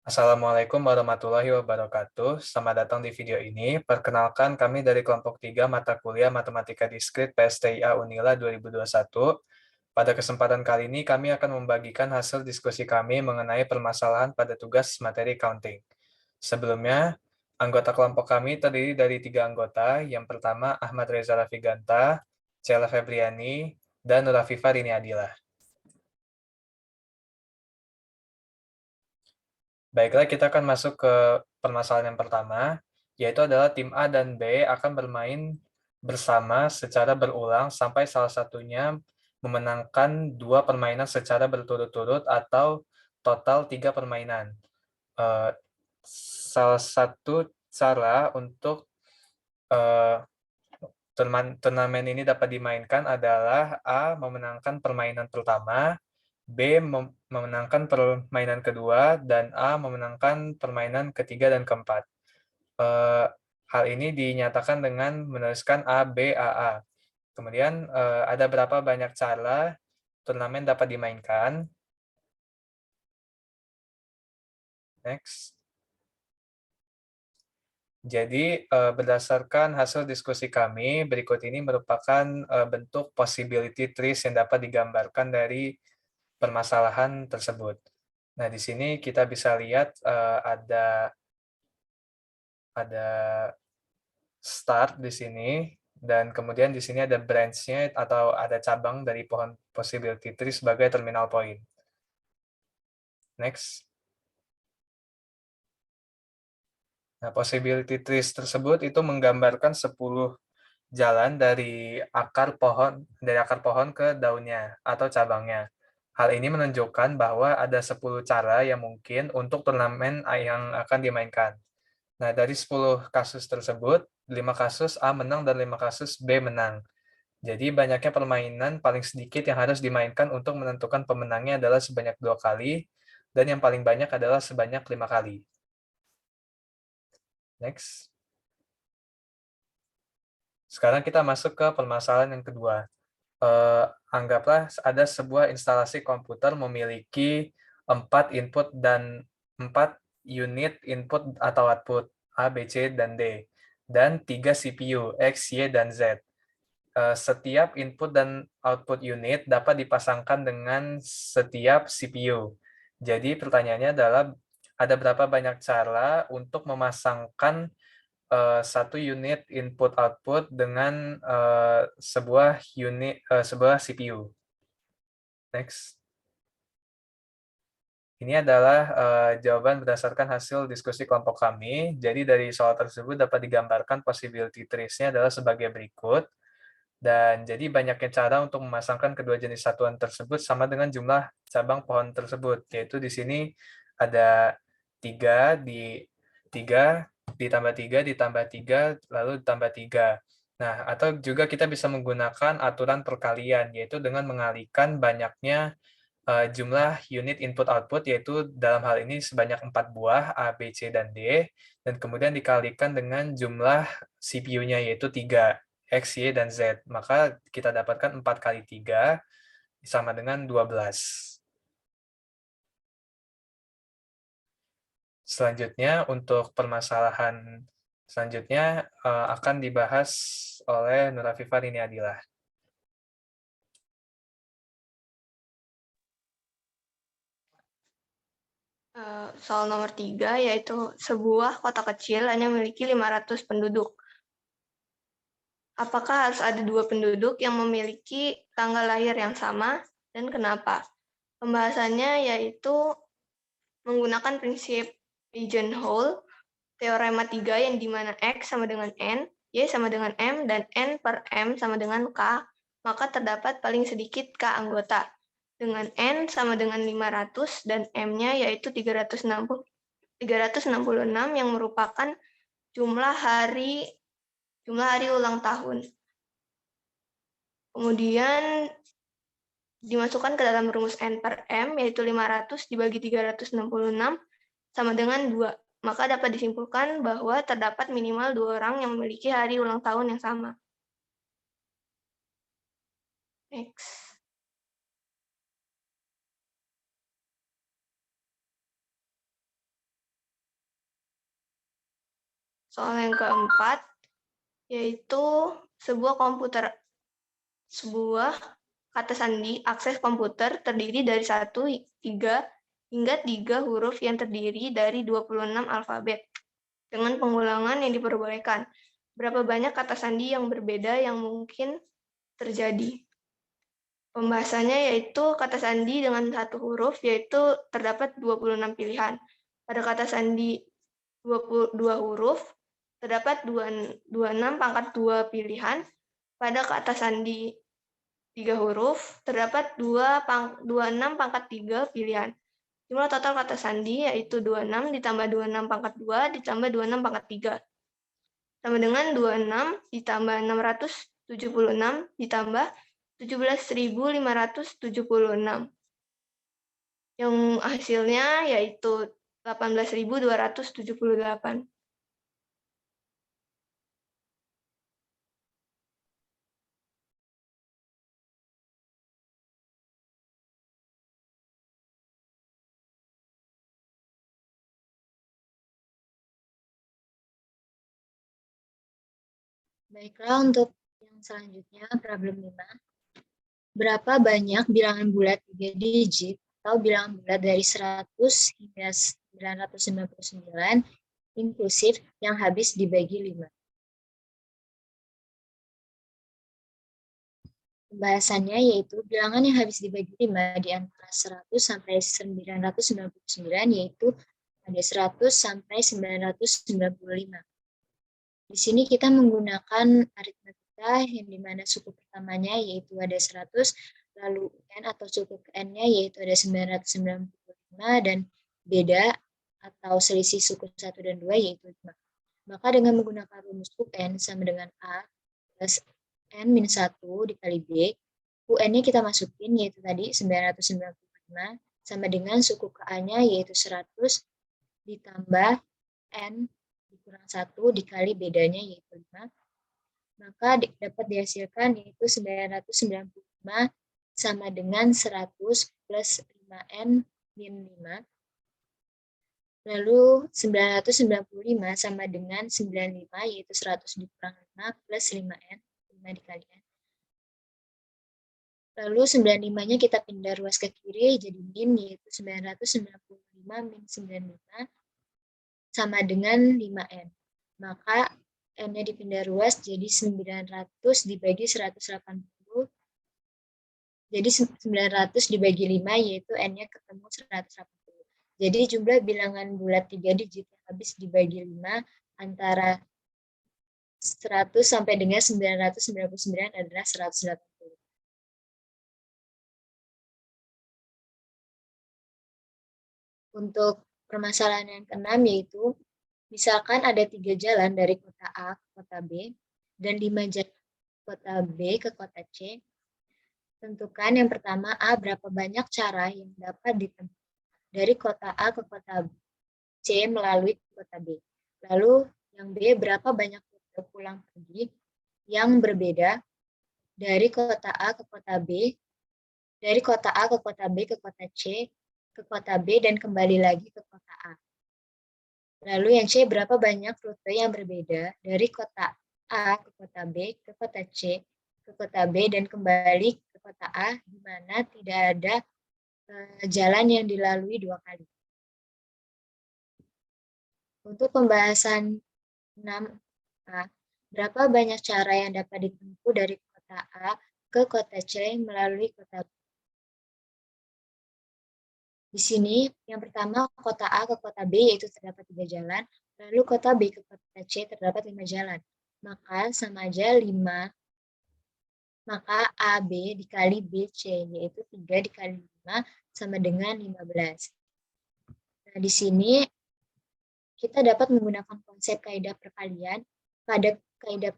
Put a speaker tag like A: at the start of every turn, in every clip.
A: Assalamualaikum warahmatullahi wabarakatuh. Selamat datang di video ini. Perkenalkan kami dari kelompok 3 mata kuliah Matematika Diskrit PSTIA Unila 2021. Pada kesempatan kali ini kami akan membagikan hasil diskusi kami mengenai permasalahan pada tugas materi counting. Sebelumnya, anggota kelompok kami terdiri dari 3 anggota. Yang pertama Ahmad Reza Rafiganta, Cella Febriani, dan Nurafifa Rini Adilah. Baiklah, kita akan masuk ke permasalahan yang pertama, yaitu adalah tim A dan B akan bermain bersama secara berulang sampai salah satunya memenangkan 2 permainan secara berturut-turut atau total 3 permainan. Salah satu cara untuk eh, turnamen ini dapat dimainkan adalah A memenangkan permainan pertama, B memenangkan permainan kedua, dan A memenangkan permainan ketiga dan keempat. Hal ini dinyatakan dengan menuliskan A, B, A, A. Kemudian ada berapa banyak cara turnamen dapat dimainkan. Next. Jadi berdasarkan hasil diskusi kami, berikut ini merupakan bentuk possibility trees yang dapat digambarkan dari permasalahan tersebut. Nah, di sini kita bisa lihat ada start di sini, dan kemudian di sini ada branch-nya atau ada cabang dari pohon possibility tree sebagai terminal point. Next. Nah, possibility trees tersebut itu menggambarkan 10 jalan dari akar pohon ke daunnya atau cabangnya. Hal ini menunjukkan bahwa ada 10 cara yang mungkin untuk turnamen yang akan dimainkan. Nah, dari 10 kasus tersebut, 5 kasus A menang dan 5 kasus B menang. Jadi banyaknya permainan paling sedikit yang harus dimainkan untuk menentukan pemenangnya adalah sebanyak 2 kali, dan yang paling banyak adalah sebanyak 5 kali. Next. Sekarang kita masuk ke permasalahan yang kedua. Anggaplah ada sebuah instalasi komputer memiliki 4 input dan 4 unit input atau output A, B, C, dan D, dan 3 CPU X, Y, dan Z. Setiap input dan output unit dapat dipasangkan dengan setiap CPU. Jadi pertanyaannya adalah ada berapa banyak cara untuk memasangkan satu unit input output dengan sebuah CPU. Next. Ini adalah jawaban berdasarkan hasil diskusi kelompok kami. Jadi dari soal tersebut dapat digambarkan possibility trees-nya adalah sebagai berikut. Dan jadi banyaknya cara untuk memasangkan kedua jenis satuan tersebut sama dengan jumlah cabang pohon tersebut. Yaitu di sini ada 3 ditambah 3 ditambah 3 lalu ditambah 3. Nah, atau juga kita bisa menggunakan aturan perkalian, yaitu dengan mengalihkan banyaknya jumlah unit input output, yaitu dalam hal ini sebanyak 4 buah A, B, C, dan D, dan kemudian dikalikan dengan jumlah CPU-nya yaitu 3, X, Y, dan Z. Maka kita dapatkan 4 kali 3 sama dengan 12. Selanjutnya, untuk permasalahan selanjutnya akan dibahas oleh Nurafifa Rini Adilah.
B: Soal nomor 3, yaitu sebuah kota kecil hanya memiliki 500 penduduk. Apakah harus ada 2 penduduk yang memiliki tanggal lahir yang sama, dan kenapa? Pembahasannya yaitu menggunakan prinsip pigeonhole, teorema 3 yang dimana X sama dengan N, Y sama dengan M, dan N per M sama dengan K, maka terdapat paling sedikit K anggota, dengan N sama dengan 500 dan M-nya yaitu 366 yang merupakan jumlah hari ulang tahun. Kemudian dimasukkan ke dalam rumus N per M, yaitu 500 dibagi 366 sama dengan 2. Maka dapat disimpulkan bahwa terdapat minimal 2 orang yang memiliki hari ulang tahun yang sama. Next. Soal yang keempat, yaitu sebuah kata sandi akses komputer terdiri dari 1, 3, hingga 3 huruf yang terdiri dari 26 alfabet. Dengan pengulangan yang diperbolehkan. Berapa banyak kata sandi yang berbeda yang mungkin terjadi? Pembahasannya yaitu kata sandi dengan 1 huruf, yaitu terdapat 26 pilihan. Pada kata sandi 22 huruf, terdapat 26 pangkat 2 pilihan. Pada kata sandi 3 huruf, terdapat 26 pangkat 3 pilihan. Jumlah total kata sandi yaitu 26 ditambah 26 pangkat 2 ditambah 26 pangkat 3. Sama dengan 26 ditambah 676 ditambah 17.576. Yang hasilnya yaitu 18.278.
C: Baiklah, untuk yang selanjutnya, problem 5. Berapa banyak bilangan bulat 3 digit atau bilangan bulat dari 100 hingga 999 inklusif yang habis dibagi 5? Pembahasannya yaitu bilangan yang habis dibagi 5 di antara 100 sampai 999 yaitu ada 100 sampai 995. Di sini kita menggunakan aritmatika yang dimana suku pertamanya yaitu ada 100, lalu N atau suku ke N-nya yaitu ada 995 dan beda atau selisih suku 1 dan 2 yaitu 5. Maka dengan menggunakan rumus UN sama dengan A plus N-1 dikali B, UN-nya kita masukin yaitu tadi 995 sama dengan suku ke A-nya yaitu 100 ditambah N kurang 1 dikali bedanya yaitu 5, maka dapat dihasilkan yaitu 995 sama dengan 100 plus 5N min 5. Lalu 995 sama dengan 95 yaitu 100 dikurang 5 plus 5N, 5 dikali N. Lalu 95-nya kita pindah ruas ke kiri jadi min yaitu 995 min 95 sama dengan 5N. Maka N-nya dipindah ruas jadi 900 dibagi 180. Jadi 900 dibagi 5 yaitu N-nya ketemu 180. Jadi jumlah bilangan bulat 3 digit yang habis dibagi 5 antara 100 sampai dengan 999 adalah 180. Untuk permasalahan yang keenam yaitu, misalkan ada 3 jalan dari kota A ke kota B, dan 5 jalan kota B ke kota C. Tentukan yang pertama A berapa banyak cara yang dapat ditempuh dari kota A ke kota C melalui kota B. Lalu yang B berapa banyak rute pulang pergi yang berbeda dari kota A ke kota B, dari kota A ke kota B ke kota C, ke kota B dan kembali lagi ke kota A. Lalu yang C berapa banyak rute yang berbeda dari kota A ke kota B, ke kota C, ke kota B dan kembali ke kota A di mana tidak ada jalan yang dilalui 2 kali. Untuk pembahasan 6A, berapa banyak cara yang dapat ditempuh dari kota A ke kota C melalui kota B? Di sini, yang pertama kota A ke kota B yaitu terdapat 3 jalan, lalu kota B ke kota C terdapat 5 jalan. Maka sama aja 5, maka AB dikali BC yaitu 3 dikali 5 sama dengan 15. Nah, di sini kita dapat menggunakan konsep kaidah perkalian. Pada kaidah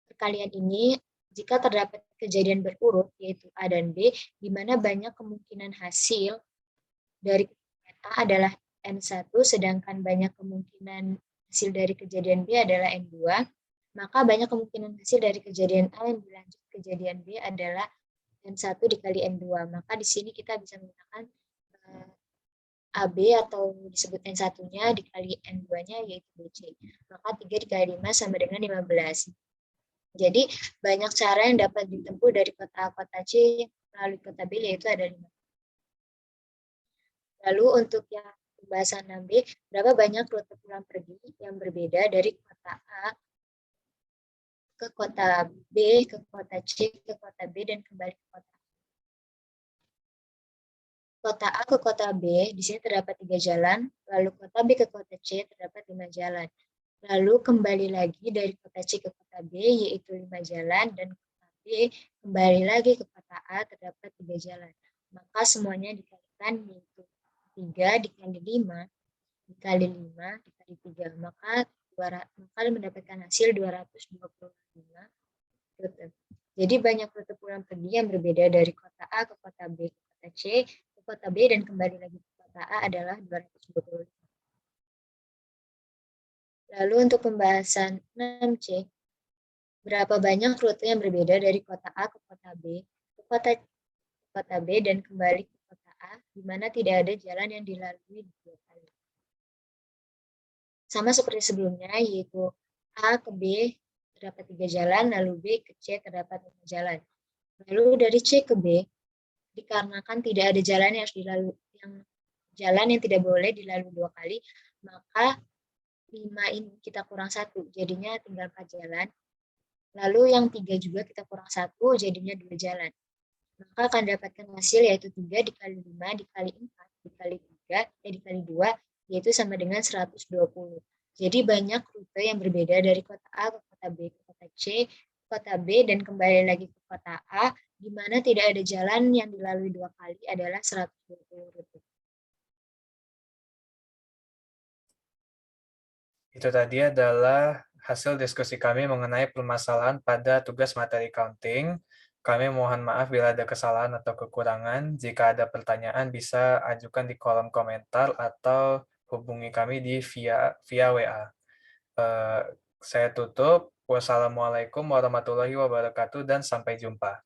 C: perkalian ini, jika terdapat kejadian berurut, yaitu A dan B, di mana banyak kemungkinan hasil dari kejadian A adalah N1, sedangkan banyak kemungkinan hasil dari kejadian B adalah N2, maka banyak kemungkinan hasil dari kejadian A yang dilanjut kejadian B adalah N1 dikali N2. Maka di sini kita bisa menggunakan AB atau disebut N1-nya dikali N2-nya yaitu BC. Maka 3 dikali 5 sama dengan 15. Jadi banyak cara yang dapat ditempuh dari kota A kota C melalui kota B yaitu ada 5. Lalu untuk yang pembahasan 6B, berapa banyak rute pulang pergi yang berbeda dari kota A ke kota B, ke kota C, ke kota B, dan kembali ke kota A. Kota A ke kota B, di sini terdapat 3 jalan, lalu kota B ke kota C terdapat 5 jalan. Lalu kembali lagi dari kota C ke kota B, yaitu 5 jalan, dan kota B kembali lagi ke kota A terdapat 3 jalan. Maka semuanya dikalikan yaitu 3 dikali 5 dikali 5 dikali 3. Maka mendapatkan hasil 225 rute. Jadi banyak rute pulang pergi yang berbeda dari kota A ke kota B ke kota C ke kota B dan kembali lagi ke kota A adalah 225. Lalu untuk pembahasan 6C, berapa banyak rute yang berbeda dari kota A ke kota B ke kota B dan kembali ke kota A, di mana tidak ada jalan yang dilalui 2 kali. Sama seperti sebelumnya, yaitu A ke B terdapat 3 jalan, lalu B ke C terdapat 5 jalan. Lalu dari C ke B, dikarenakan tidak ada jalan yang harus dilalui, jalan yang tidak boleh dilalui 2 kali, maka 5 ini kita kurang 1, jadinya tinggal 4 jalan. Lalu yang 3 juga kita kurang 1, jadinya 2 jalan. Maka akan dapatkan hasil yaitu 3 dikali 5 dikali 4 dikali 3 dikali 2 yaitu sama dengan 120. Jadi banyak rute yang berbeda dari kota A ke kota B ke kota C, ke kota B dan kembali lagi ke kota A, di mana tidak ada jalan yang dilalui 2 kali adalah 120 rute.
A: Itu tadi adalah hasil diskusi kami mengenai permasalahan pada tugas materi counting. Kami mohon maaf bila ada kesalahan atau kekurangan. Jika ada pertanyaan bisa ajukan di kolom komentar atau hubungi kami di via WA. Saya tutup. Wassalamualaikum warahmatullahi wabarakatuh dan sampai jumpa.